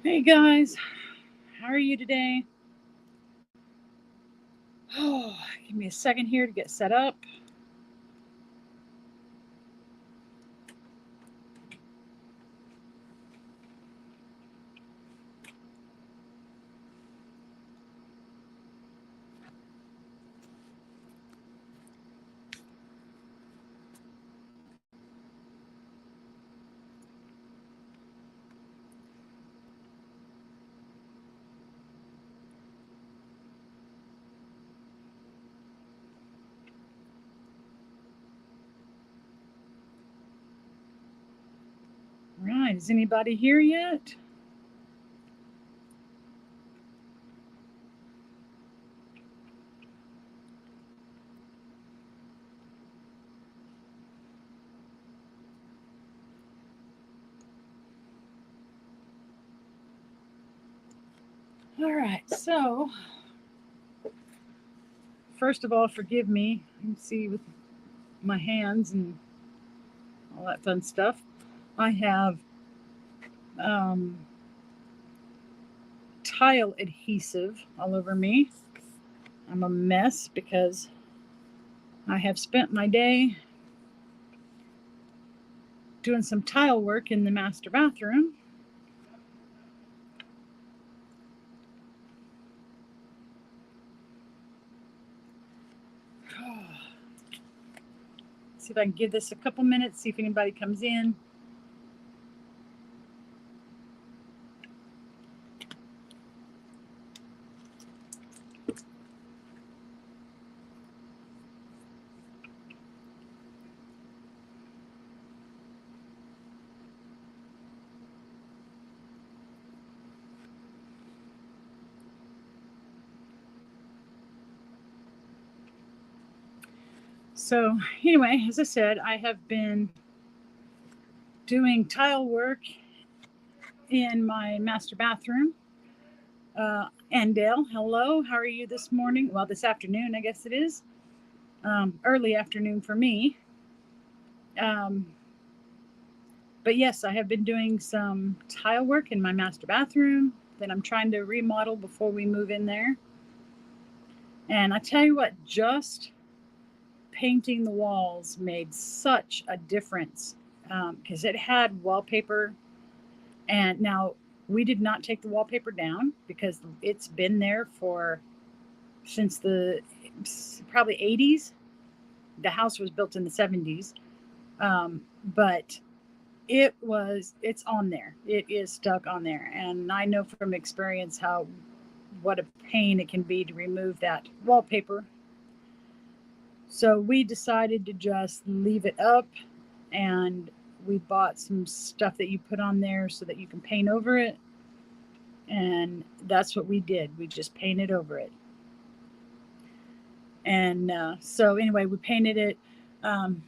Hey guys, how are you today? Oh, give me a second here to get set up. Right, is anybody here yet? All right, so first of all, forgive me. You can see with my hands and all that fun stuff. I have um, tile adhesive all over me. I'm a mess because I have spent my day doing some tile work in the master bathroom. See if I can give this a couple minutes, see if anybody comes in. So, anyway, as I said, I have been doing tile work in my master bathroom. And Dale, hello, how are you this morning? Well, this afternoon, I guess it is. Early afternoon for me. Um, but yes, I have been doing some tile work in my master bathroom that I'm trying to remodel before we move in there. And I tell you what, just painting the walls made such a difference because it had wallpaper. And now we did not take the wallpaper down because it's been there for since the probably 80s. The house was built in the 70s, but it's on there. It is stuck on there, and I know from experience how what a pain it can be to remove that wallpaper. So we decided to just leave it up, and we bought some stuff that you put on there so that you can paint over it. And that's what we did. We just painted over it. And so, anyway, we painted it. Um,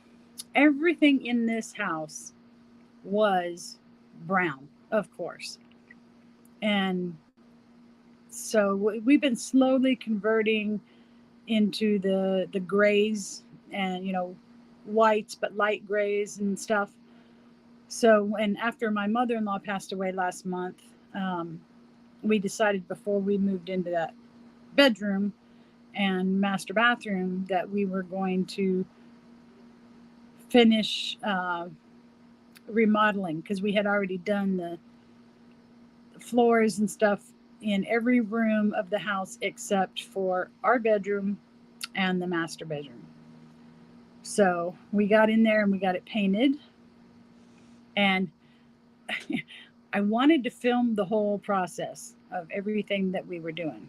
Everything in this house was brown, of course. And so we've been slowly converting into the grays and whites but light grays and stuff. So, and after my mother-in-law passed away last month, we decided before we moved into that bedroom and master bathroom that we were going to finish remodeling because we had already done the floors and stuff in every room of the house except for our bedroom and the master bedroom. So we got in there and we got it painted. And I wanted to film the whole process of everything that we were doing.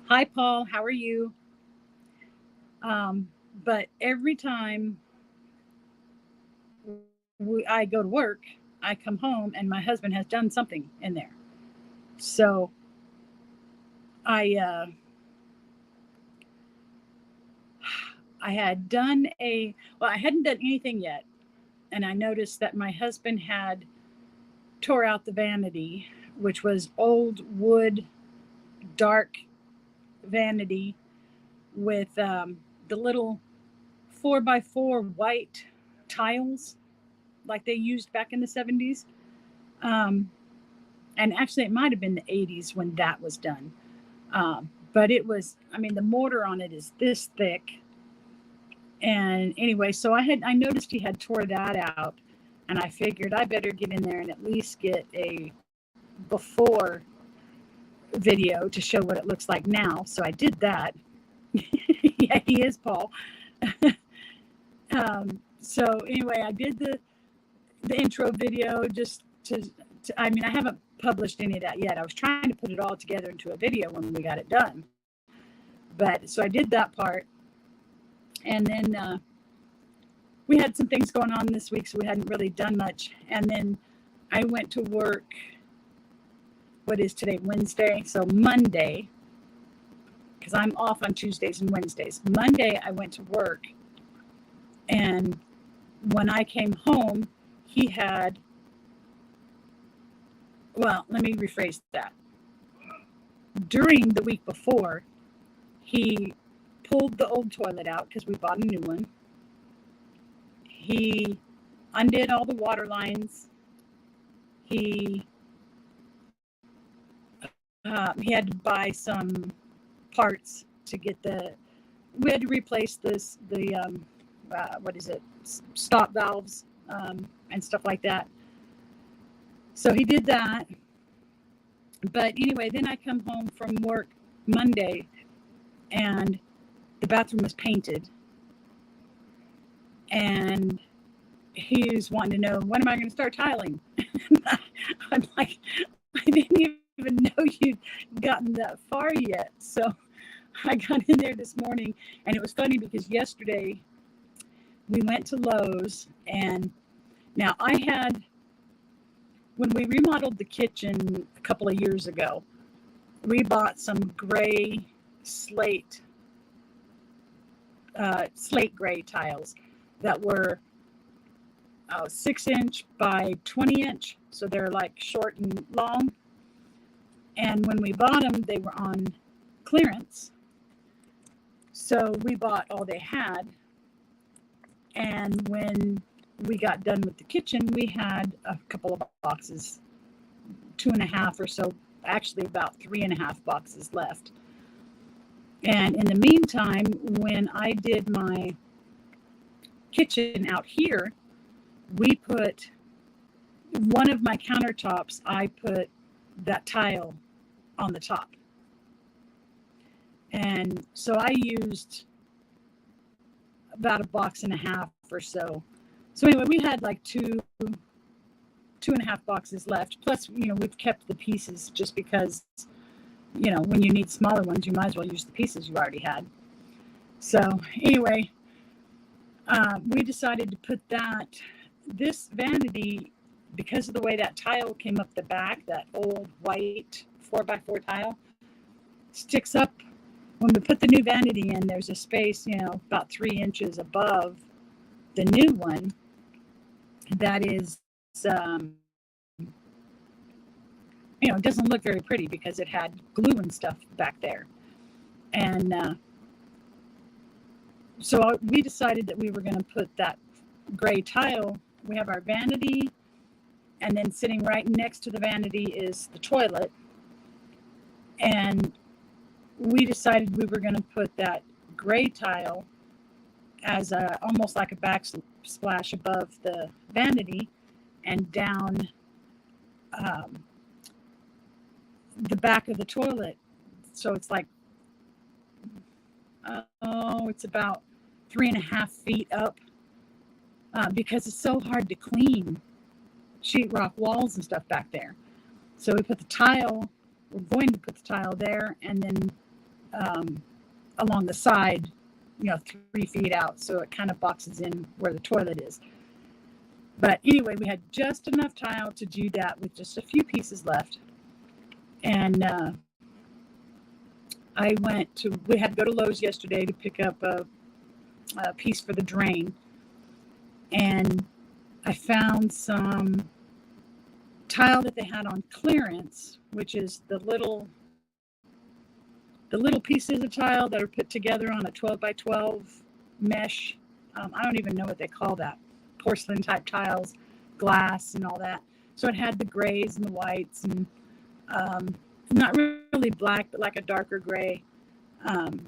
Hi, Paul. How are you? But every time I go to work, I come home and my husband has done something in there. So I I had done I hadn't done anything yet, and I noticed that my husband had tore out the vanity, which was old wood, dark vanity with the little 4x4 white tiles like they used back in the 70s. Um, And actually, it might have been the 80s when that was done. But it was, I mean, the mortar on it is this thick. And anyway, so I noticed he had tore that out, and I figured I better get in there and at least get a before video to show what it looks like now. So I did that. Yeah, he is Paul. So anyway, I did the intro video just to, I mean, I haven't published any of that yet. I was trying to put it all together into a video when we got it done. But so I did that part. And then we had some things going on this week, so we hadn't really done much. And then I went to work, what is today, Wednesday? So Monday, because I'm off on Tuesdays and Wednesdays. Monday, I went to work. And when I came home, he had, well, let me rephrase that. During the week before, he pulled the old toilet out because we bought a new one. He undid all the water lines. He had to buy some parts to get we had to replace stop valves and stuff like that. So he did that. But anyway, then I come home from work Monday and the bathroom was painted. And he's wanting to know, when am I going to start tiling? I'm like, I didn't even know you'd gotten that far yet. So I got in there this morning, and it was funny because yesterday we went to Lowe's, and now when we remodeled the kitchen a couple of years ago, we bought some gray slate gray tiles that were 6-inch by 20-inch, so they're like short and long. And when we bought them, they were on clearance, so we bought all they had. And when we got done with the kitchen, we had a couple of boxes, 2.5 or so, actually about 3.5 boxes left. And in the meantime, when I did my kitchen out here, we put one of my countertops, I put that tile on the top. And so I used about 1.5 boxes or so. So anyway, we had like 2.5 boxes left. Plus, we've kept the pieces just because, when you need smaller ones, you might as well use the pieces you already had. So anyway, we decided to put this vanity, because of the way that tile came up the back, that old white 4x4 tile, sticks up. When we put the new vanity in, there's a space, about 3 inches above the new one that is, it doesn't look very pretty because it had glue and stuff back there. And so we decided that we were going to put that gray tile. We have our vanity, and then sitting right next to the vanity is the toilet. And we decided we were going to put that gray tile as almost like a backsplash above the vanity and down the back of the toilet. So it's like, it's about 3.5 feet up because it's so hard to clean sheetrock walls and stuff back there. So we put the tile, we're going to put the tile there, and then along the side, 3 feet out, so it kind of boxes in where the toilet is. But anyway, we had just enough tile to do that with just a few pieces left. And we had to go to Lowe's yesterday to pick up a piece for the drain. And I found some tile that they had on clearance, which is the little pieces of tile that are put together on a 12x12 mesh. I don't even know what they call that. Porcelain type tiles, glass and all that. So it had the grays and the whites and Not really black, but like a darker gray. Um,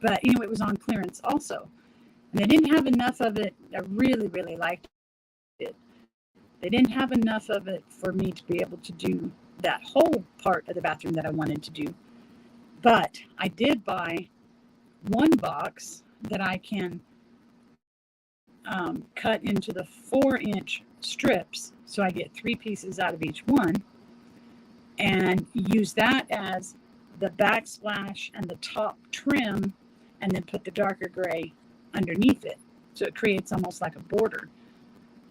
but it was on clearance also. And they didn't have enough of it. I really, really liked it. They didn't have enough of it for me to be able to do that whole part of the bathroom that I wanted to do. But I did buy one box that I can cut into the 4-inch strips. So I get 3 pieces out of each one and use that as the backsplash and the top trim, and then put the darker gray underneath it. So it creates almost like a border.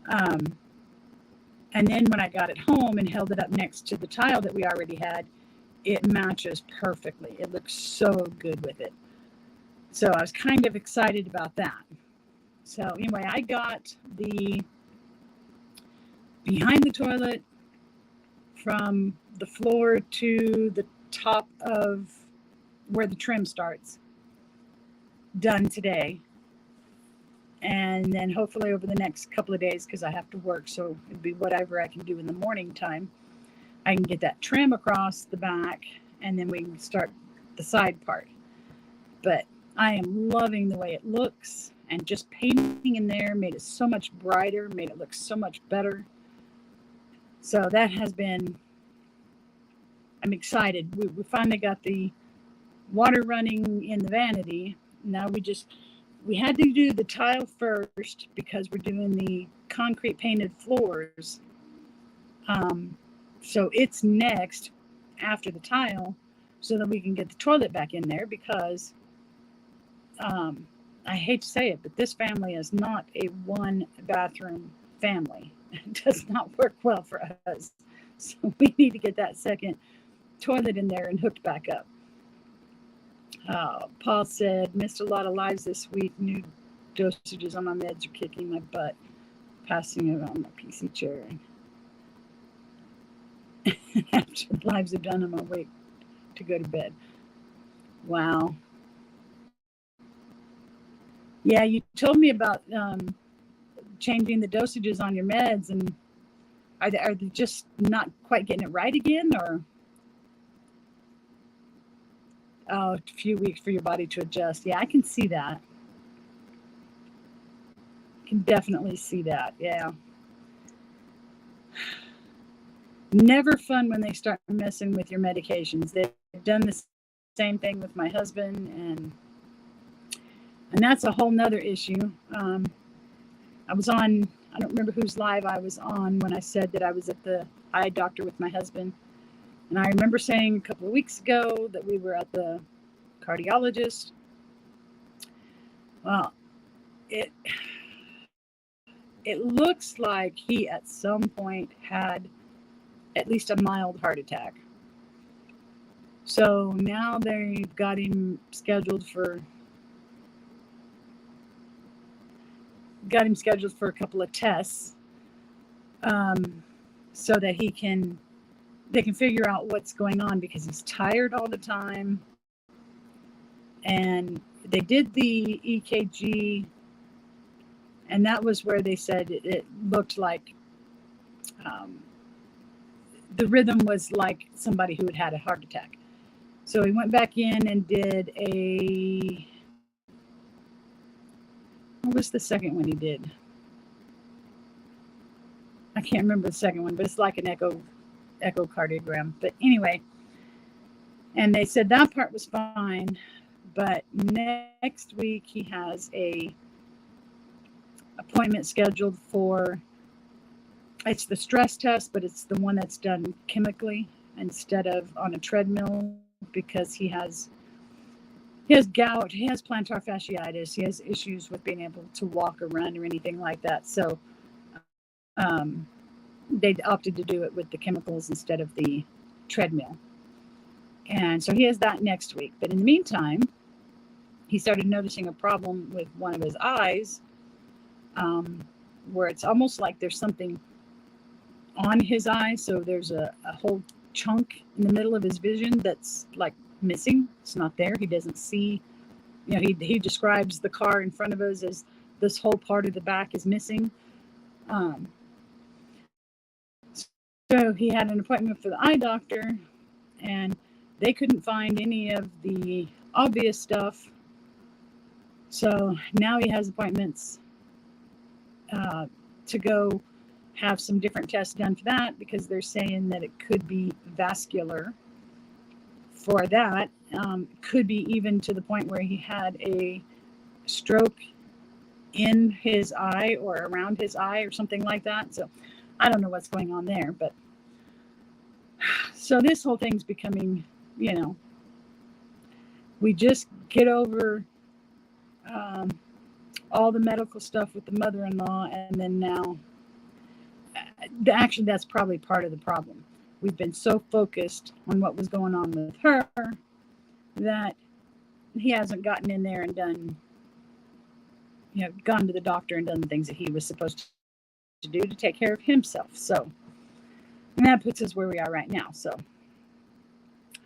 And then when I got it home and held it up next to the tile that we already had, it matches perfectly. It looks so good with it. So I was kind of excited about that. So anyway, I got the behind the toilet from the floor to the top of where the trim starts done today. And then hopefully over the next couple of days, because I have to work, so it'd be whatever I can do in the morning time, I can get that trim across the back, and then we can start the side part. But I am loving the way it looks, and just painting in there made it so much brighter, made it look so much better. So that has been, I'm excited. We finally got the water running in the vanity. Now we had to do the tile first because we're doing the concrete painted floors. So it's next after the tile, so that we can get the toilet back in there, because I hate to say it, but this family is not a 1-bathroom family. It does not work well for us. So we need to get that second toilet in there and hooked back up. Paul said, missed a lot of lives this week. New dosages on my meds are kicking my butt. Passing it on my PC chair. After the lives are done, I'm going to wait to go to bed. Wow. Yeah, you told me about changing the dosages on your meds, and are they just not quite getting it right again, or? Oh, a few weeks for your body to adjust. Yeah, I can see that. Can definitely see that. Yeah. Never fun when they start messing with your medications. They've done the same thing with my husband, and that's a whole nother issue. I was on, I don't remember whose live I was on when I said that I was at the eye doctor with my husband. And I remember saying a couple of weeks ago that we were at the cardiologist. Well, it looks like he at some point had at least a mild heart attack. So now they've got him scheduled for a couple of tests, so that they can figure out what's going on, because he's tired all the time. And they did the EKG, and that was where they said it looked like the rhythm was like somebody who had a heart attack. So he went back in and did what was the second one he did? I can't remember the second one, but it's like an echocardiogram. But anyway, and they said that part was fine, but next week he has a appointment scheduled for, it's the stress test, but it's the one that's done chemically instead of on a treadmill, because he has gout, he has plantar fasciitis, he has issues with being able to walk or run or anything like that. So they opted to do it with the chemicals instead of the treadmill. And so he has that next week. But in the meantime, he started noticing a problem with one of his eyes, where it's almost like there's something on his eye. So there's a whole chunk in the middle of his vision that's like missing. It's not there. He doesn't see, he describes the car in front of us as this whole part of the back is missing. So he had an appointment for the eye doctor, and they couldn't find any of the obvious stuff. So now he has appointments to go have some different tests done for that, because they're saying that it could be vascular for that. Could be even to the point where he had a stroke in his eye or around his eye or something like that. So I don't know what's going on there, but so this whole thing's becoming, we just get over all the medical stuff with the mother-in-law, and then now, actually, that's probably part of the problem. We've been so focused on what was going on with her that he hasn't gotten in there and done, gone to the doctor and done the things that he was supposed to do to take care of himself. So, and that puts us where we are right now. So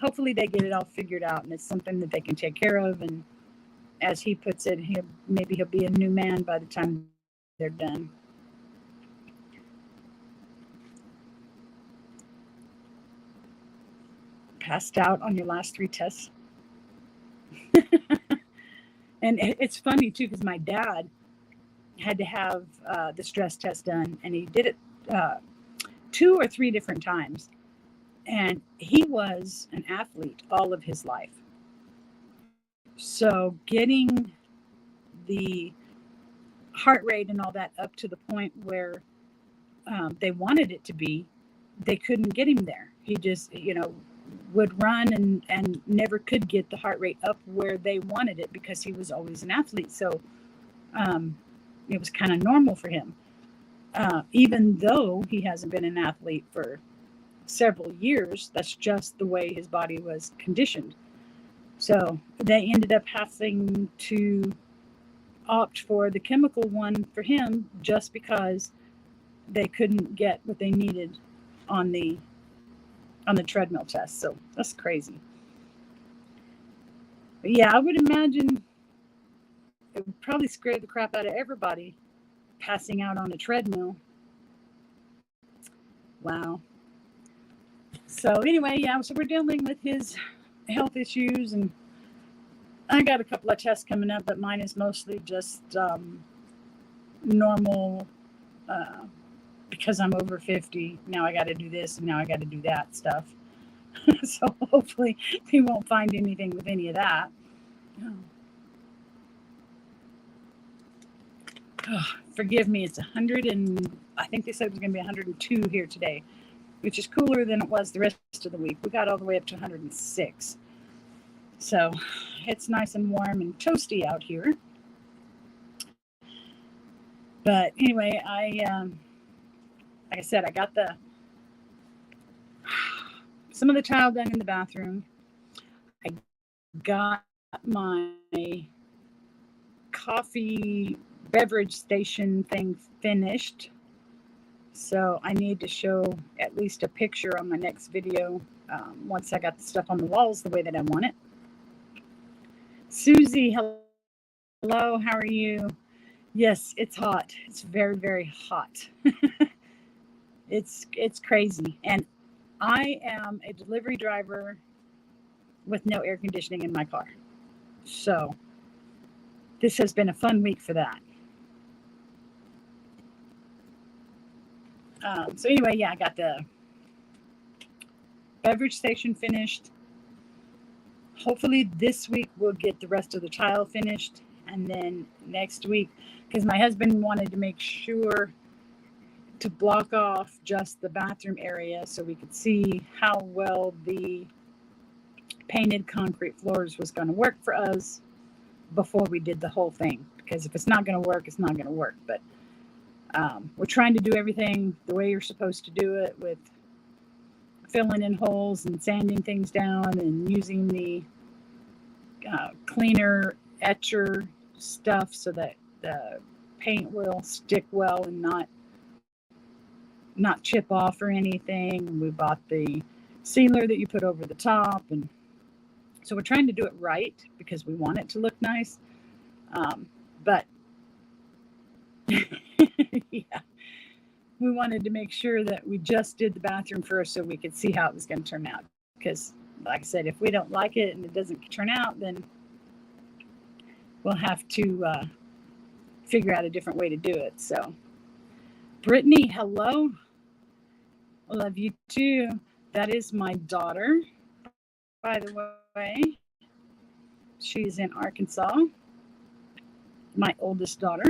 hopefully they get it all figured out, and it's something that they can take care of. And as he puts it, he'll be a new man by the time they're done. Passed out on your last 3 tests. And it's funny too, because my dad had to have the stress test done, and he did it 2 or 3 different times. And he was an athlete all of his life. So getting the heart rate and all that up to the point where they wanted it to be, they couldn't get him there. He just, would run and never could get the heart rate up where they wanted it, because he was always an athlete. So it was kind of normal for him, even though he hasn't been an athlete for several years. That's just the way his body was conditioned. So they ended up having to opt for the chemical one for him, just because they couldn't get what they needed on the treadmill test. So that's crazy. But yeah, I would imagine it would probably scare the crap out of everybody, passing out on a treadmill. Wow. So anyway, yeah, so we're dealing with his health issues, and I got a couple of tests coming up, but mine is mostly just normal, because I'm over 50. Now I got to do this, and now I got to do that stuff. So hopefully we won't find anything with any of that. Oh, forgive me, it's 100 and I think they said it was going to be 102 here today, which is cooler than it was the rest of the week. We got all the way up to 106. So it's nice and warm and toasty out here. But anyway, like I said, I got some of the tile done in the bathroom. I got my coffee beverage station thing finished. So I need to show at least a picture on my next video once I got the stuff on the walls the way that I want it. Susie, hello, how are you? Yes, it's hot. It's very, very hot. It's crazy. And I am a delivery driver with no air conditioning in my car. So this has been a fun week for that. So anyway, yeah, I got the beverage station finished. Hopefully this week we'll get the rest of the tile finished. And then next week, because my husband wanted to make sure to block off just the bathroom area so we could see how well the painted concrete floors was going to work for us before we did the whole thing. Because if it's not going to work, it's not going to work. But we're trying to do everything the way you're supposed to do it, with filling in holes and sanding things down and using the cleaner etcher stuff so that the paint will stick well and not chip off or anything. We bought the sealer that you put over the top, and so we're trying to do it right because we want it to look nice. But yeah, we wanted to make sure that we just did the bathroom first so we could see how it was going to turn out. Because, like I said, if we don't like it and it doesn't turn out, then we'll have to figure out a different way to do it. So, Brittany, hello. I love you too. That is my daughter, by the way. She's in Arkansas, my oldest daughter.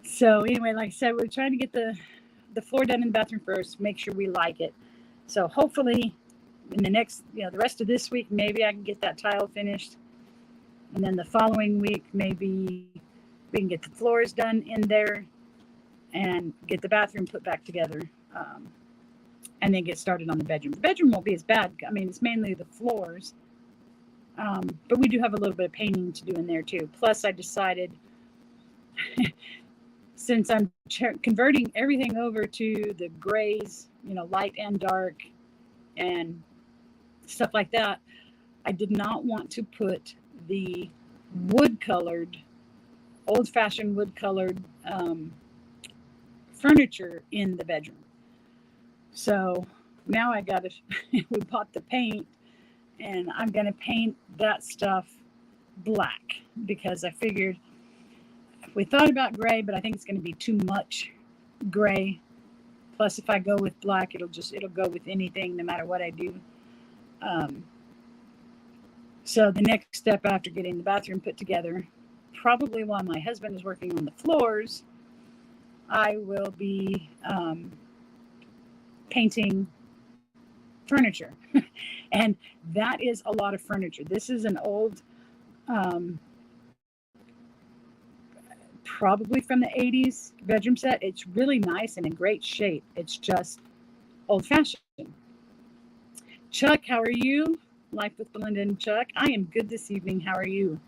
So anyway, like I said, we're trying to get the floor done in the bathroom first, make sure we like it. So hopefully in the next, the rest of this week, maybe I can get that tile finished. And then the following week, maybe we can get the floors done in there and get the bathroom put back together. And then get started on the bedroom. The bedroom won't be as bad. I mean, it's mainly the floors. But we do have a little bit of painting to do in there too. Plus, I decided, since I'm converting everything over to the grays, light and dark and stuff like that, I did not want to put the wood-colored, old-fashioned wood-colored furniture in the bedroom. So now we bought the paint, and I'm going to paint that stuff black, because I figured we thought about gray, but I think it's going to be too much gray. Plus, if I go with black, it'll go with anything, no matter what I do. So the next step after getting the bathroom put together, probably while my husband is working on the floors, I will be painting furniture. And that is a lot of furniture. This is an old, probably from the 80s bedroom set. It's really nice and in great shape. It's just old-fashioned. Chuck, how are you? Life with Belinda and Chuck. I am good this evening. How are you?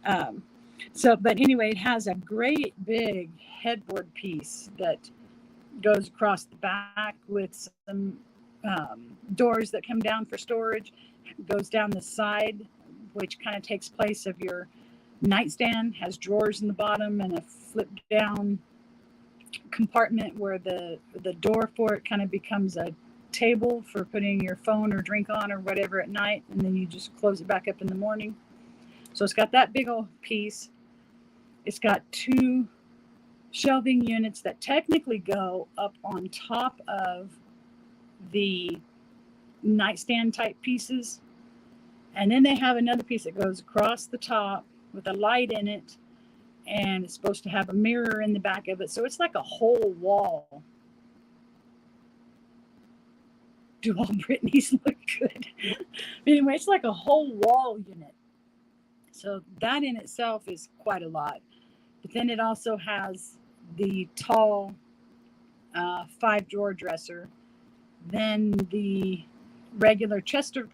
But anyway, it has a great big headboard piece that goes across the back with some doors that come down for storage. It goes down the side, which kind of takes place of your nightstand. Has drawers in the bottom and a flip down compartment where the door for it kind of becomes a table for putting your phone or drink on or whatever at night, and then you just close it back up in the morning. So it's got that big old piece. It's got 2 shelving units that technically go up on top of the nightstand type pieces, and then they have another piece that goes across the top with a light in it, and it's supposed to have a mirror in the back of it. So it's like a whole wall. Do all Britneys look good? Anyway, it's like a whole wall unit. So that in itself is quite a lot. But then it also has the tall 5-drawer dresser, then the regular chest of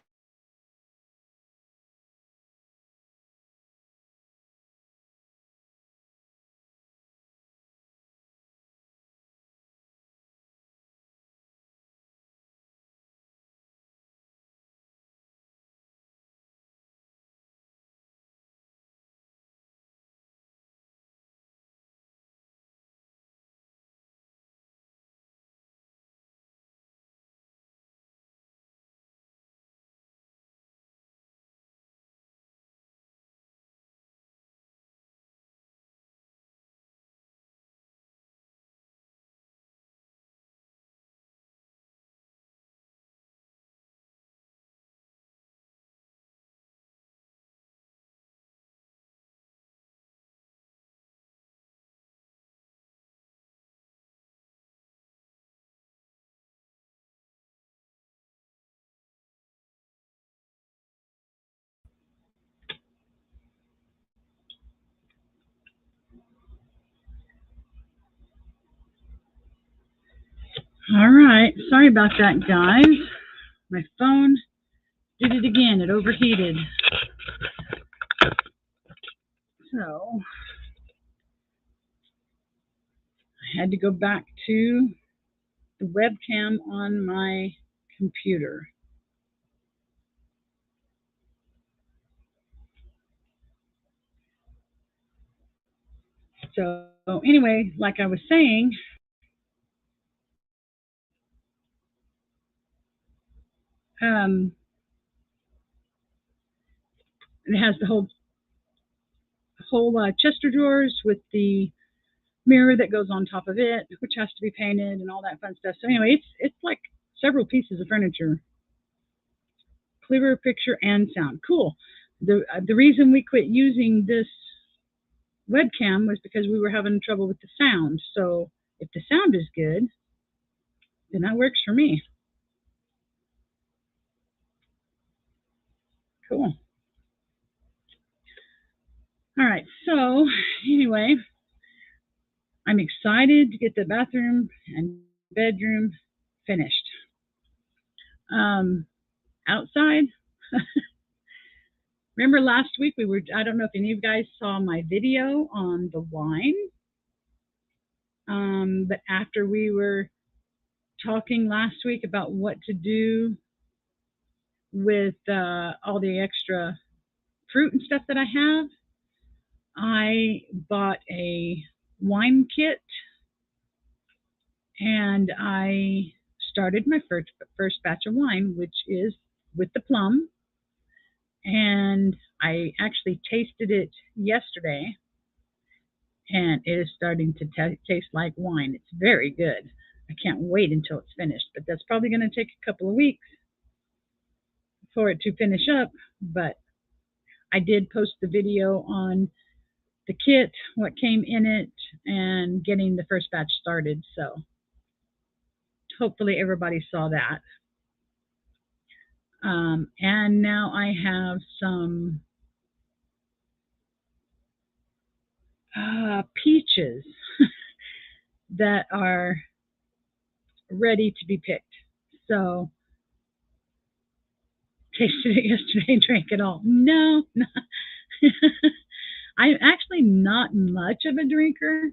All right. Sorry about that, guys. My phone did it again. It overheated. So I had to go back to the webcam on my computer. So anyway, like I was saying, it has the whole chest of drawers with the mirror that goes on top of it, which has to be painted and all that fun stuff. So anyway, it's like several pieces of furniture, clearer picture and sound. Cool. The reason we quit using this webcam was because we were having trouble with the sound. So if the sound is good, then that works for me. Cool. All right. So anyway, I'm excited to get the bathroom and bedroom finished. Outside, remember last week I don't know if any of you guys saw my video on the wine. But after we were talking last week about what to do with all the extra fruit and stuff that I have, I bought a wine kit and I started my first batch of wine, which is with the plum. And I actually tasted it yesterday, and it is starting to taste like wine. It's very good. I can't wait until it's finished, but that's probably going to take a couple of weeks for it to finish up. But I did post the video on the kit, what came in it, and getting the first batch started. So hopefully everybody saw that. And now I have some peaches that are ready to be picked. So tasted it yesterday, drank it all. No, I'm actually not much of a drinker.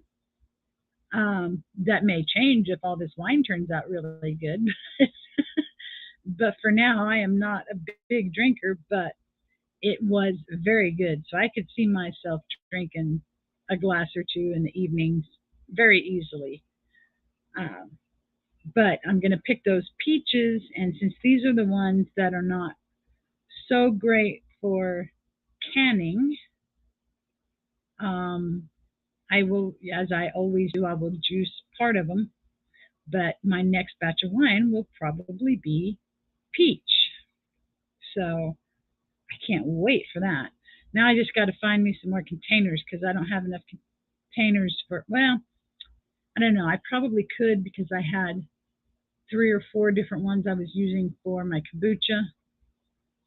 That may change if all this wine turns out really good. But for now, I am not a big drinker, but it was very good. So I could see myself drinking a glass or two in the evenings very easily. But I'm going to pick those peaches, and since these are the ones that are not so great for canning, I will, as I always do, I will juice part of them. But my next batch of wine will probably be peach. So I can't wait for that. Now I just got to find me some more containers because I don't have enough containers for, well, I don't know. I probably could because I had 3 or 4 different ones I was using for my kombucha.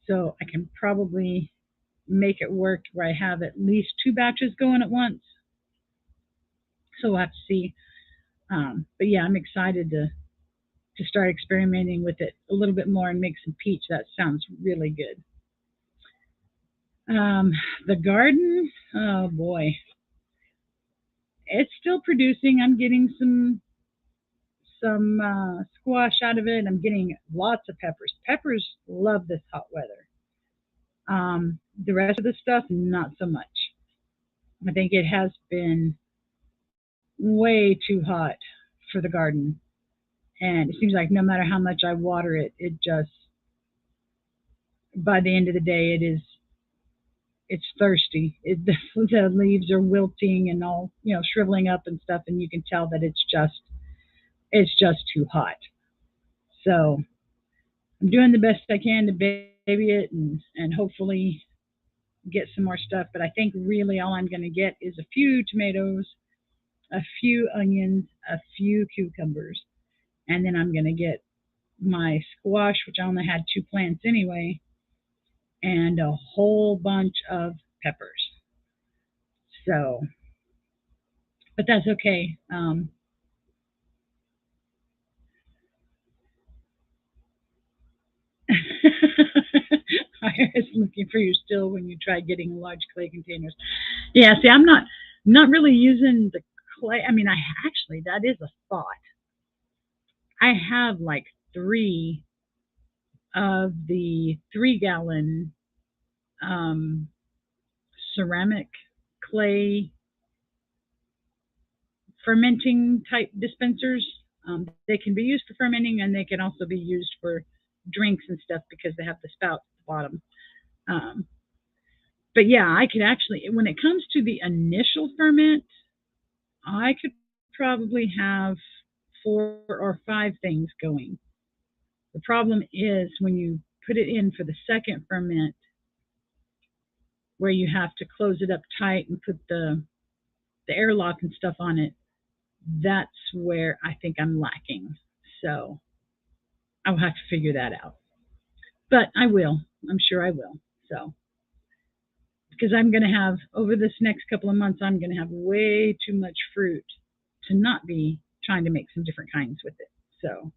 So I can probably make it work where I have at least 2 batches going at once. So we'll have to see. But yeah, I'm excited to start experimenting with it a little bit more and make some peach. That sounds really good. The garden, oh boy, it's still producing. I'm getting some squash out of it. I'm getting lots of peppers. Peppers love this hot weather. The rest of the stuff, not so much. I think it has been way too hot for the garden. And it seems like no matter how much I water it, it just, by the end of the day, it's thirsty. The leaves are wilting and all, shriveling up and stuff, and you can tell that it's just too hot. So I'm doing the best I can to baby it and hopefully get some more stuff. But I think really all I'm going to get is a few tomatoes, a few onions, a few cucumbers, and then I'm going to get my squash, which I only had 2 plants anyway, and a whole bunch of peppers. So, but that's okay. I was looking for you still when you try getting large clay containers. Yeah, see, I'm not really using the clay. I mean, that is a thought. I have like 3 of the 3-gallon ceramic clay fermenting type dispensers. They can be used for fermenting, and they can also be used for drinks and stuff because they have the spout at the bottom. But yeah, I could actually, when it comes to the initial ferment, I could probably have 4 or 5 things going. The problem is when you put it in for the second ferment, where you have to close it up tight and put the airlock and stuff on it, that's where I think I'm lacking. So I'll have to figure that out. But I will. I'm sure I will. So, because I'm going to have, over this next couple of months, I'm going to have way too much fruit to not be trying to make some different kinds with it. So,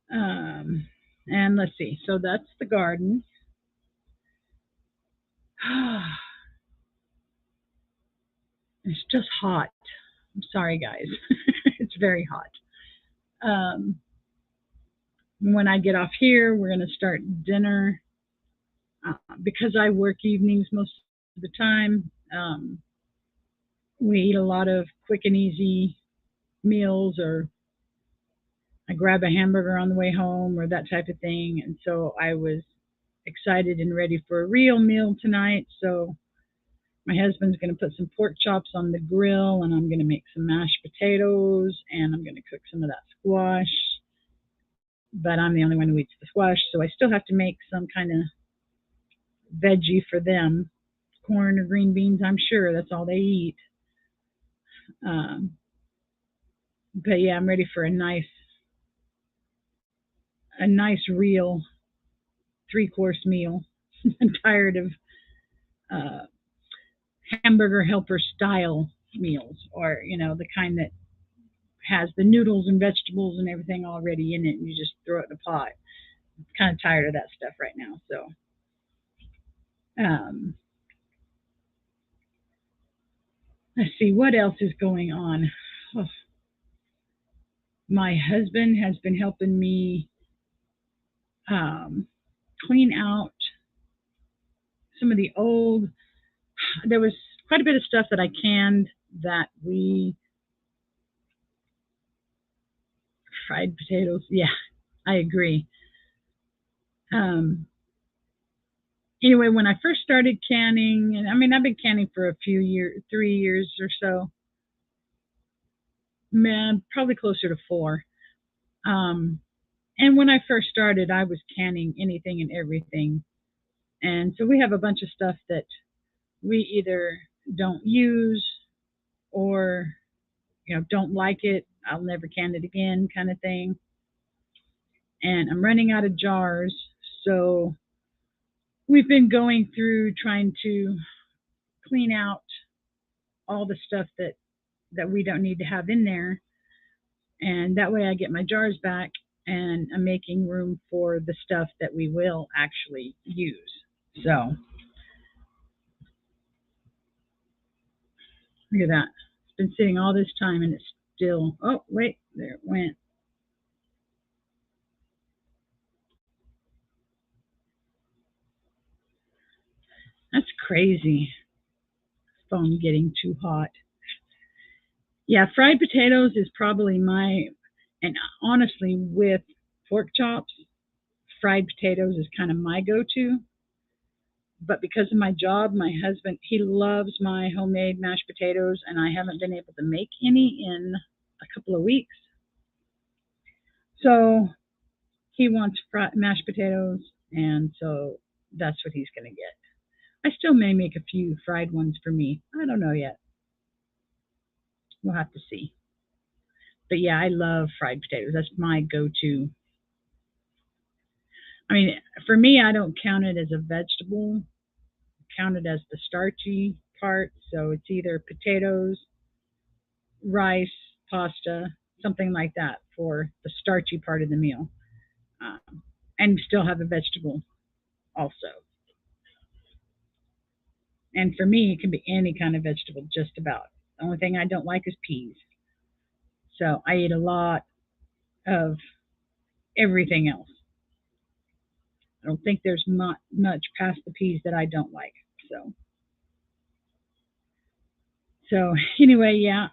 and let's see. So that's the garden. It's just hot. I'm sorry, guys. It's very hot. When I get off here, we're going to start dinner. Because I work evenings most of the time, we eat a lot of quick and easy meals, or I grab a hamburger on the way home, or that type of thing. And so I was excited and ready for a real meal tonight. So my husband's going to put some pork chops on the grill, and I'm going to make some mashed potatoes, and I'm going to cook some of that squash. But I'm the only one who eats the squash, so I still have to make some kind of veggie for them. Corn or green beans, I'm sure that's all they eat. But yeah, I'm ready for a nice real 3-course meal. I'm tired of hamburger helper style meals, or the kind that has the noodles and vegetables and everything already in it, and you just throw it in a pot. I'm kind of tired of that stuff right now. So, let's see what else is going on. Oh. My husband has been helping me clean out some of the old. There was quite a bit of stuff that I canned that we fried potatoes. Yeah, I agree. Anyway, when I first started canning, and I mean, I've been canning for a few years, 3 years or so. Man, probably closer to 4. And when I first started, I was canning anything and everything. And so we have a bunch of stuff that we either don't use, or don't like it. I'll never can it again, kind of thing. And I'm running out of jars, so we've been going through trying to clean out all the stuff that we don't need to have in there, and that way I get my jars back, and I'm making room for the stuff that we will actually use. So look at that. It's been sitting all this time, and it's still, oh wait, there it went. That's crazy. Phone getting too hot. Yeah, fried potatoes is probably and honestly, with pork chops, fried potatoes is kind of my go-to. But because of my job, my husband, he loves my homemade mashed potatoes, and I haven't been able to make any in a couple of weeks. So he wants mashed potatoes, and so that's what he's going to get. I still may make a few fried ones for me. I don't know yet. We'll have to see. But yeah, I love fried potatoes. That's my go-to. I mean, for me, I don't count it as a vegetable. I count it as the starchy part. So it's either potatoes, rice, pasta, something like that for the starchy part of the meal. And still have a vegetable also. And for me, it can be any kind of vegetable, just about. The only thing I don't like is peas. So I eat a lot of everything else. I don't think there's much past the peas that I don't like. So So anyway, yeah,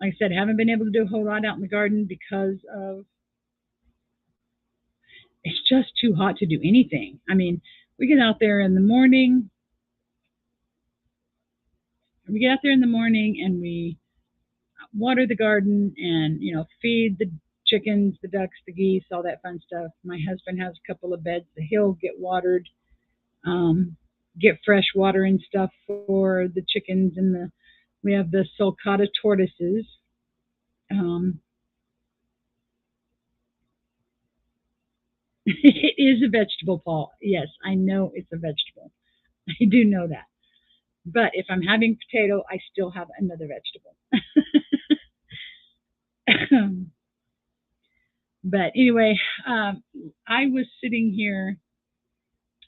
like I said, haven't been able to do a whole lot out in the garden because of it's just too hot to do anything. I mean, we get out there in the morning. We get out there in the morning and we water the garden and feed the chickens, the ducks, the geese, all that fun stuff. My husband has a couple of beds that he'll get watered, get fresh water and stuff for the chickens and the. We have the sulcata tortoises. Um, it is a vegetable, Paul. Yes, I know it's a vegetable. I do know that. But if I'm having potato, I still have another vegetable. But anyway, I was sitting here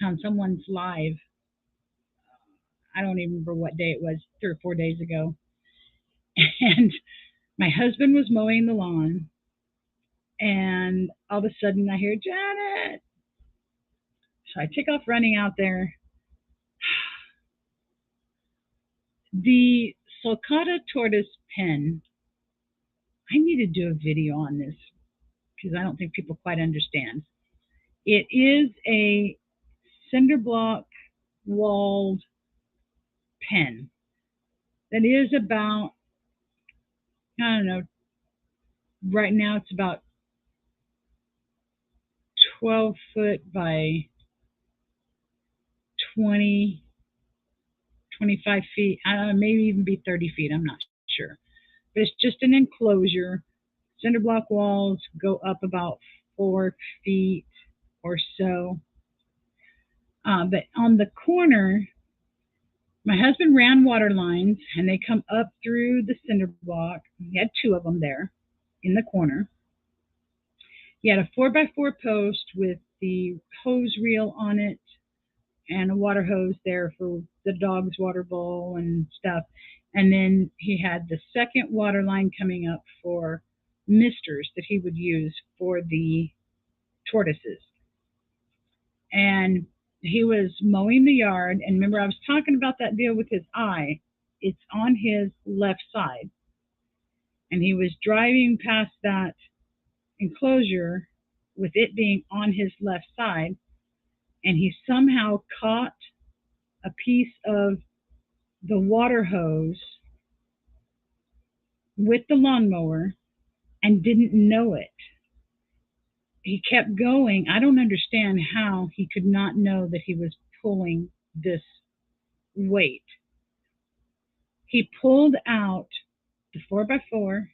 on someone's live. I don't even remember what day it was, 3 or 4 days ago. And my husband was mowing the lawn, and all of a sudden I hear, Janet. So I take off running out there. The sulcata tortoise pen, I need to do a video on this because I don't think people quite understand. It is a cinder block walled pen that is about, I don't know, right now it's about 12 foot by 20, 25 feet. I don't know, maybe even be 30 feet. I'm not sure. But it's just an enclosure. Cinder block walls go up about 4 feet or so. But on the corner, my husband ran water lines and they come up through the cinder block. He had two of them there in the corner. He had a 4x4 post with the hose reel on it and a water hose there for the dog's water bowl and stuff. And then he had the second water line coming up for misters that he would use for the tortoises. And he was mowing the yard. And remember, I was talking about that deal with his eye. It's on his left side. And he was driving past that enclosure with it being on his left side. And he somehow caught a piece of the water hose with the lawnmower and didn't know it. He kept going. I don't understand how he could not know that he was pulling this weight. He pulled out the 4x4,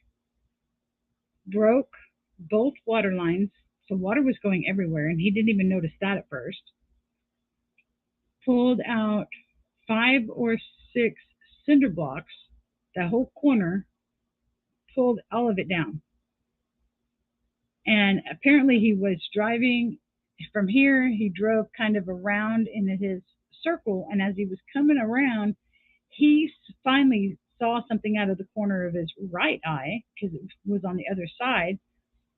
broke both water lines, so water was going everywhere, and he didn't even notice that at first. Pulled out 5 or 6 cinder blocks, that whole corner, pulled all of it down. And apparently he was driving from here. He drove kind of around in his circle. And as he was coming around, he finally saw something out of the corner of his right eye because it was on the other side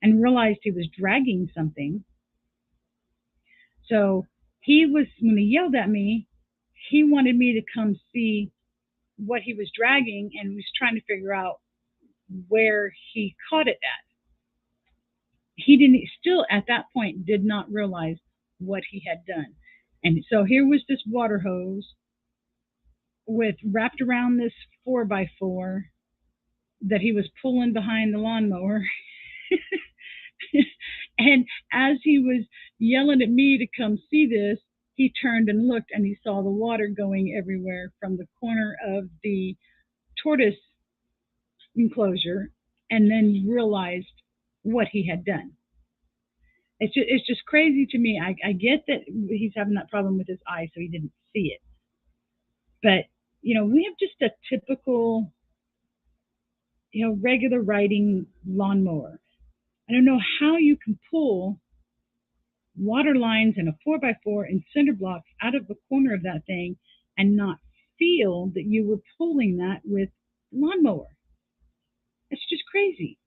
and realized he was dragging something. So when he yelled at me, he wanted me to come see what he was dragging and was trying to figure out where he caught it at. He still at that point did not realize what he had done. And so here was this water hose wrapped around this 4x4 that he was pulling behind the lawnmower. And as he was yelling at me to come see this, he turned and looked and he saw the water going everywhere from the corner of the tortoise enclosure and then realized what he had done. It's just crazy to me. I get that he's having that problem with his eye, so he didn't see it. But, we have just a typical, regular riding lawnmower. I don't know how you can pull water lines and a 4x4 and cinder blocks out of the corner of that thing and not feel that you were pulling that with lawnmower. It's just crazy.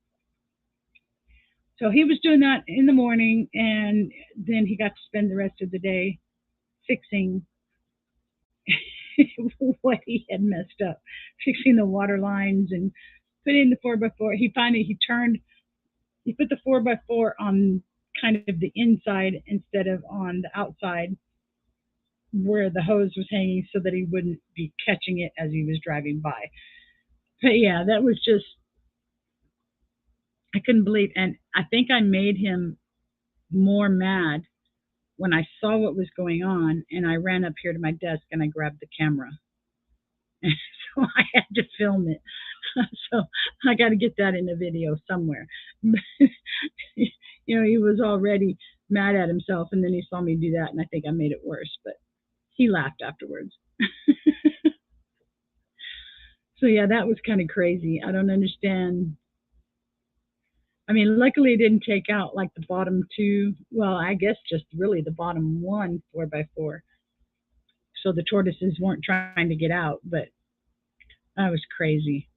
So he was doing that in the morning, and then he got to spend the rest of the day fixing what he had messed up, fixing the water lines and putting the 4x4. He put the 4x4 on kind of the inside instead of on the outside where the hose was hanging so that he wouldn't be catching it as he was driving by. But yeah, that was just, I couldn't believe. And I think I made him more mad when I saw what was going on, and I ran up here to my desk and I grabbed the camera. And so I had to film it. So I got to get that in a video somewhere. He was already mad at himself, and then he saw me do that, and I think I made it worse, but he laughed afterwards. So yeah, that was kind of crazy. I don't understand. I mean, luckily it didn't take out like the bottom two. Well, I guess just really the bottom one 4x4. So the tortoises weren't trying to get out, but that was crazy.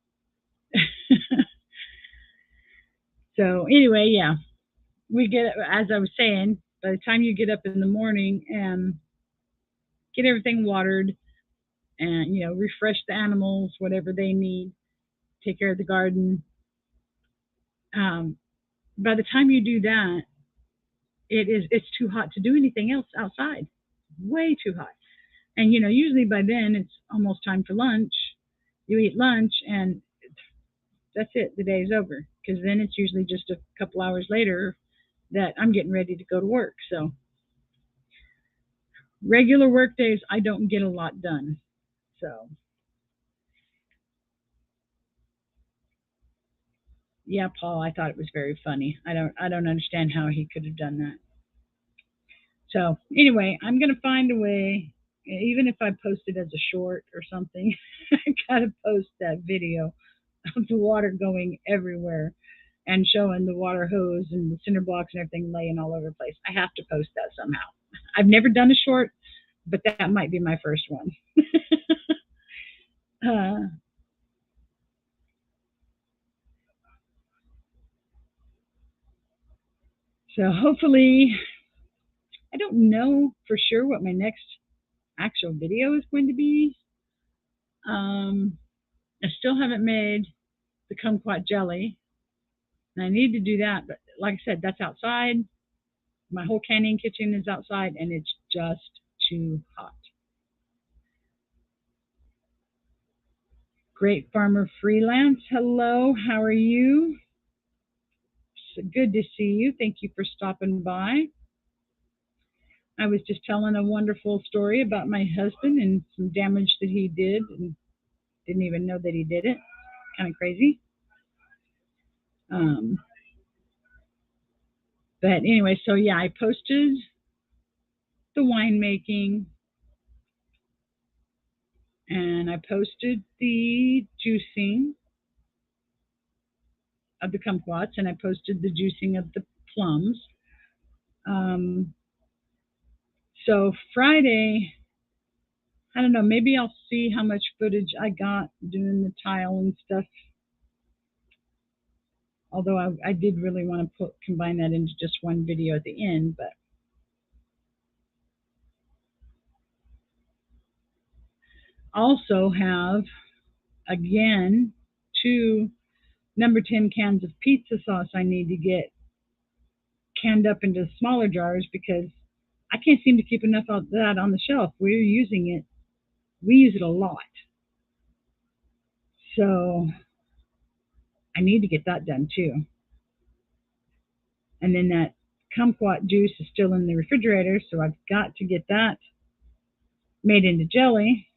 So anyway, yeah, we get, as I was saying, by the time you get up in the morning and get everything watered and, refresh the animals, whatever they need, take care of the garden. By the time you do that, it's too hot to do anything else outside. Way too hot. And, usually by then it's almost time for lunch. You eat lunch and that's it. The day's over. Because then it's usually just a couple hours later that I'm getting ready to go to work. So regular work days, I don't get a lot done. So yeah, Paul, I thought it was very funny. I don't understand how he could have done that. So anyway, I'm gonna find a way, even if I post it as a short or something, I gotta post that video of the water going everywhere and showing the water hose and the cinder blocks and everything laying all over the place. I have to post that somehow. I've never done a short, but that might be my first one. So hopefully, I don't know for sure what my next actual video is going to be. I still haven't made the kumquat jelly, and I need to do that. But like I said, that's outside. My whole canning kitchen is outside, and it's just too hot. Great Farmer Freelance, hello, how are you? It's good to see you. Thank you for stopping by. I was just telling a wonderful story about my husband and some damage that he did and didn't even know that he did it. Kind of crazy. But anyway, so yeah, I posted the winemaking and I posted the juicing of the kumquats and I posted the juicing of the plums. So Friday, I don't know, maybe I'll see how much footage I got doing the tile and stuff. Although I did really want to combine that into just one video at the end, but also have, again, 2 number 10 cans of pizza sauce I need to get canned up into smaller jars because I can't seem to keep enough of that on the shelf. We're using it. We use it a lot. So I need to get that done too. And then that kumquat juice is still in the refrigerator, so I've got to get that made into jelly.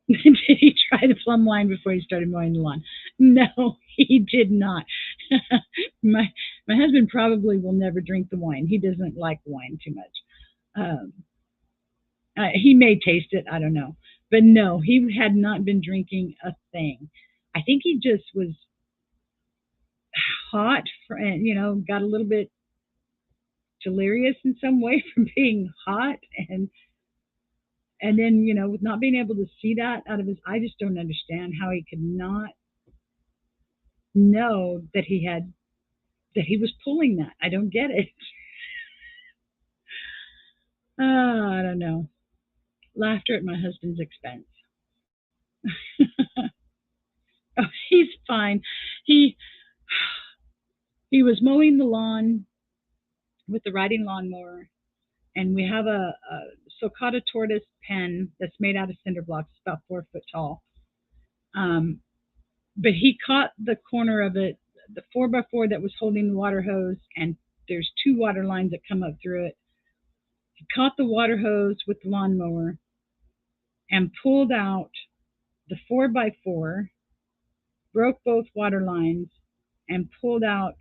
Did he try the plum wine before he started mowing the lawn? No, he did not. my husband probably will never drink the wine. He doesn't like wine too much. He may taste it, I don't know. But no, he had not been drinking a thing. I think he just was hot, and got a little bit delirious in some way from being hot, and then with not being able to see that out of his, I just don't understand how he could not know that he was pulling that. I don't get it. I don't know. Laughter at my husband's expense. Oh, he's fine. He he was mowing the lawn with the riding lawnmower, and we have a sulcata tortoise pen that's made out of cinder blocks, about 4 foot tall. But he caught the corner of it, the 4x4 that was holding the water hose, and there's 2 water lines that come up through it. He caught the water hose with the lawnmower and pulled out the 4x4, broke both water lines, and pulled out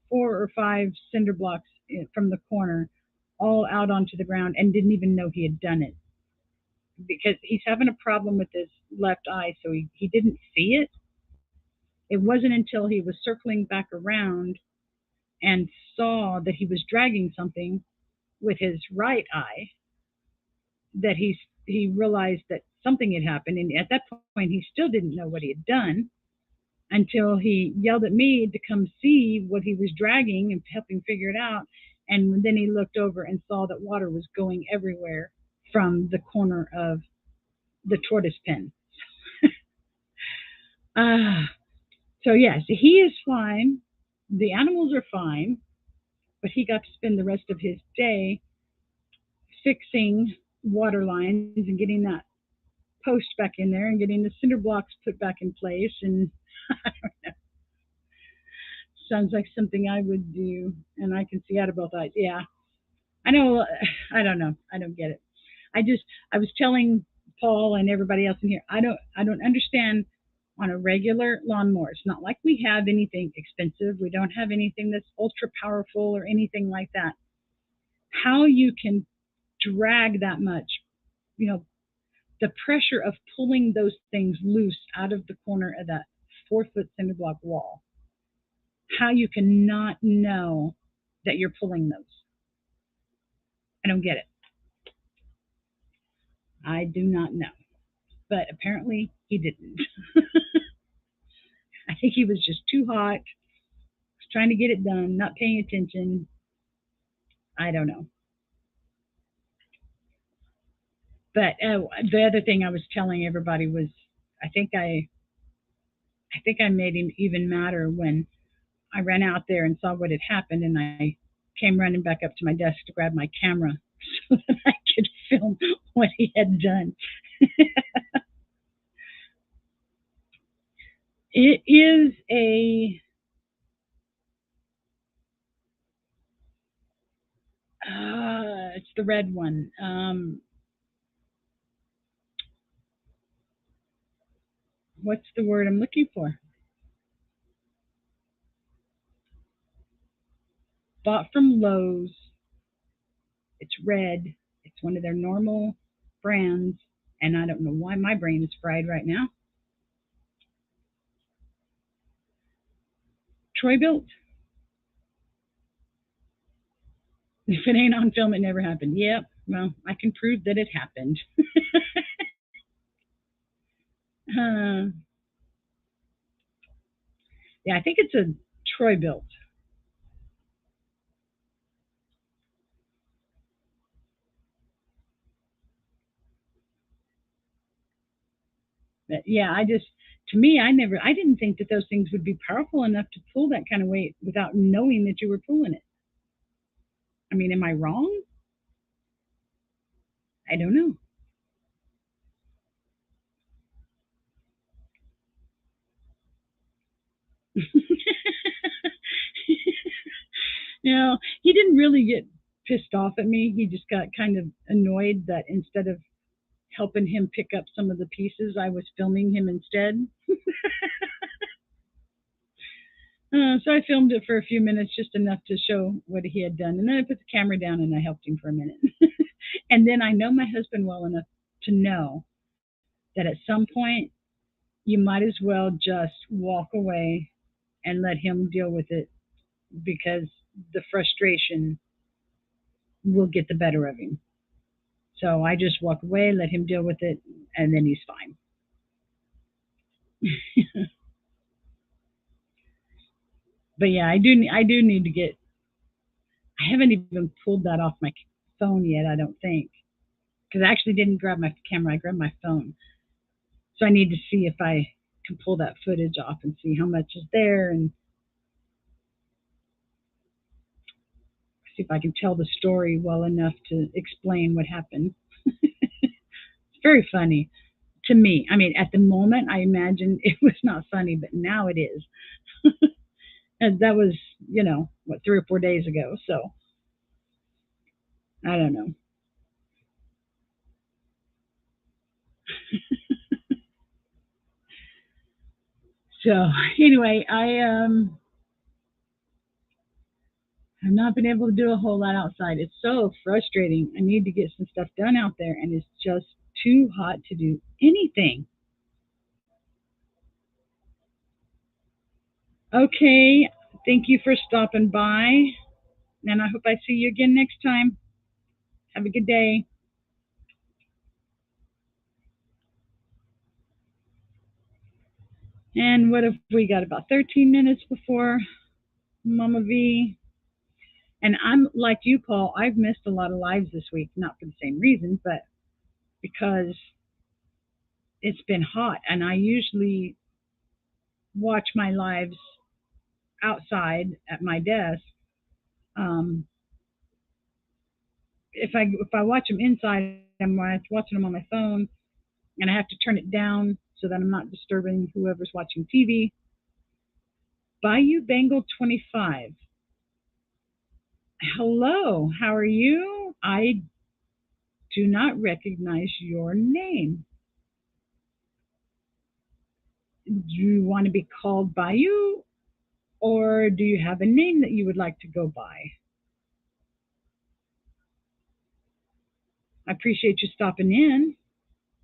4 or 5 cinder blocks from the corner, all out onto the ground, and didn't even know he had done it because he's having a problem with his left eye, so he didn't see it. It wasn't until he was circling back around and saw that he was dragging something with his right eye that he realized that something had happened. And at that point, he still didn't know what he had done until he yelled at me to come see what he was dragging and help him figure it out. And then he looked over and saw that water was going everywhere from the corner of the tortoise pen. So yes, he is fine. The animals are fine, but he got to spend the rest of his day fixing water lines and getting that post back in there and getting the cinder blocks put back in place. And I don't know. Sounds like something I would do, and I can see out of both eyes. Yeah, I know. I don't know. I don't get it. I was telling Paul and everybody else in here, I don't understand on a regular lawnmower. It's not like we have anything expensive. We don't have anything that's ultra powerful or anything like that. How you can drag that much, you know, the pressure of pulling those things loose out of the corner of that 4-foot cinder block wall. How you can not know that you're pulling those. I don't get it. I do not know. But apparently he didn't. I think he was just too hot, was trying to get it done, not paying attention. I don't know. But the other thing I was telling everybody was, I think I made him even madder when I ran out there and saw what had happened, and I came running back up to my desk to grab my camera so that I could film what he had done. It is it's the red one. What's the word I'm looking for? Bought from Lowe's. It's red. It's one of their normal brands, and I don't know why my brain is fried right now. Troy-Bilt. If it ain't on film, it never happened. Yep. Well, I can prove that it happened. Yeah, I think it's a Troy-Bilt. But yeah, to me, I didn't think that those things would be powerful enough to pull that kind of weight without knowing that you were pulling it. I mean, am I wrong? I don't know. He didn't really get pissed off at me. He just got kind of annoyed that instead of helping him pick up some of the pieces, I was filming him instead. So I filmed it for a few minutes, just enough to show what he had done. And then I put the camera down and I helped him for a minute. And then I know my husband well enough to know that at some point you might as well just walk away and let him deal with it, because the frustration will get the better of him. So I just walk away, let him deal with it, and then he's fine. But yeah, I do need to get. I haven't even pulled that off my phone yet, I don't think. because I actually didn't grab my camera. I grabbed my phone. So I need to see if I can pull that footage off and see how much is there and see if I can tell the story well enough to explain what happened. It's very funny to me. I mean, at the moment, I imagined it was not funny, but now it is. And that was, what, 3 or 4 days ago. So I don't know. So anyway, I have not been able to do a whole lot outside. It's so frustrating. I need to get some stuff done out there, and it's just too hot to do anything. Okay, thank you for stopping by, and I hope I see you again next time. Have a good day. And what have we got? About 13 minutes before Mama V. And I'm like you, Paul. I've missed a lot of lives this week, not for the same reason, but because it's been hot. And I usually watch my lives outside at my desk. Um, if I watch them inside, I'm watching them on my phone, and I have to turn it down so that I'm not disturbing whoever's watching TV. Bayou Bengal 25. Hello, how are you? I do not recognize your name. Do you want to be called Bayou, or do you have a name that you would like to go by? I appreciate you stopping in,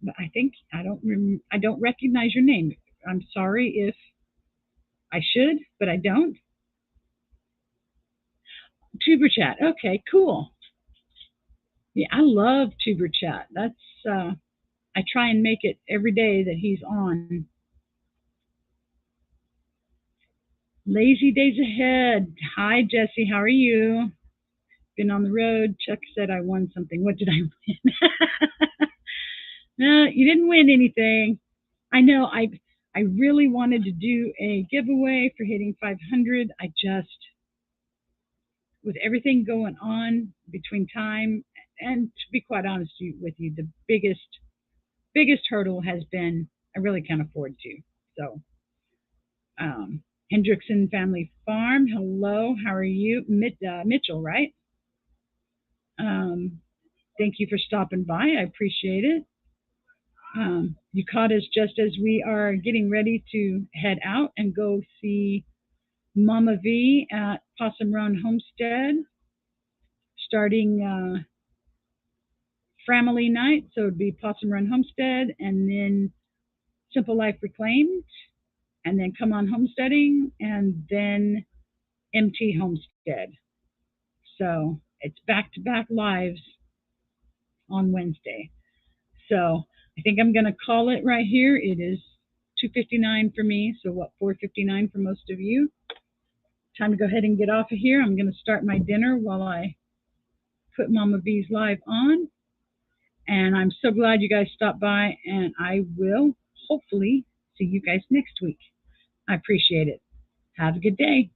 but I think I don't recognize your name. I'm sorry if I should, but I don't. Tuber Chat. Okay, cool. Yeah, I love Tuber Chat. That's I try and make it every day that he's on. Lazy days ahead. Hi Jesse, how are you? Been on the road. Chuck said I won something. What did I win? No, you didn't win anything. I know I really wanted to do a giveaway for hitting 500. I just, with everything going on between time, and to be quite honest with you, the biggest hurdle has been I really can't afford to. So, Hendrickson Family Farm, hello, how are you? Mitchell, right? Um, thank you for stopping by. I appreciate it. You caught us just as we are getting ready to head out and go see Mama V at Possum Run Homestead, starting family night. So it'd be Possum Run Homestead, and then Simple Life Reclaimed, and then Come On Homesteading, and then MT Homestead. So it's back to back lives on Wednesday. So I think I'm going to call it right here. It is 2:59 for me. So what, 4:59 for most of you? Time to go ahead and get off of here. I'm going to start my dinner while I put Mama V's live on. And I'm so glad you guys stopped by, and I will hopefully see you guys next week. I appreciate it. Have a good day.